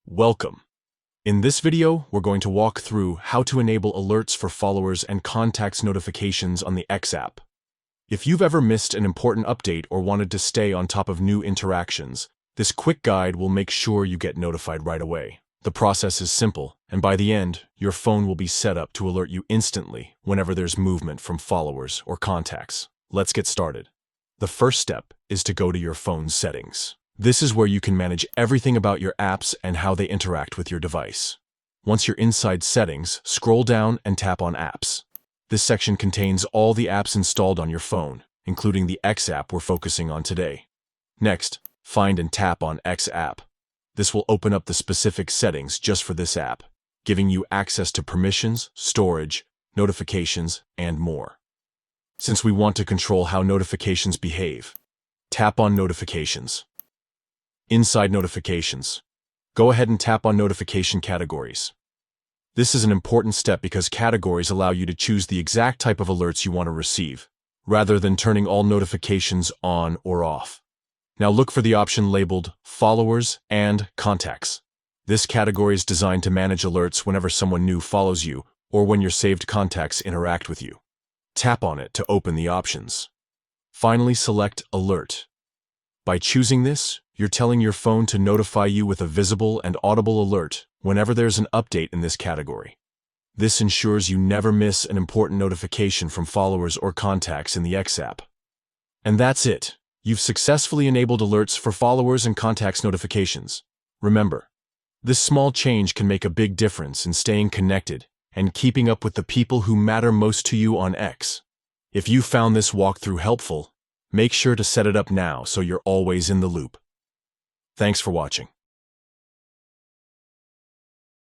Welcome. In this video, we're going to walk through how to enable alerts for followers and contacts notifications on the X app. If you've ever missed an important update or wanted to stay on top of new interactions, this quick guide will make sure you get notified right away. The process is simple, and by the end, your phone will be set up to alert you instantly whenever there's movement from followers or contacts. Let's get started. The first step is to go to your phone's settings. This is where you can manage everything about your apps and how they interact with your device. Once you're inside Settings, scroll down and tap on Apps. This section contains all the apps installed on your phone, including the X app we're focusing on today. Next, find and tap on X app. This will open up the specific settings just for this app, giving you access to permissions, storage, notifications, and more. Since we want to control how notifications behave, tap on Notifications. Inside Notifications, go ahead and tap on Notification Categories. This is an important step because categories allow you to choose the exact type of alerts you want to receive, rather than turning all notifications on or off. Now look for the option labeled Followers and Contacts. This category is designed to manage alerts whenever someone new follows you or when your saved contacts interact with you. Tap on it to open the options. Finally, select Alert. By choosing this, you're telling your phone to notify you with a visible and audible alert whenever there's an update in this category. This ensures you never miss an important notification from followers or contacts in the X app. And that's it. You've successfully enabled alerts for followers and contacts notifications. Remember, this small change can make a big difference in staying connected and keeping up with the people who matter most to you on X. If you found this walkthrough helpful, make sure to set it up now so you're always in the loop. Thanks for watching.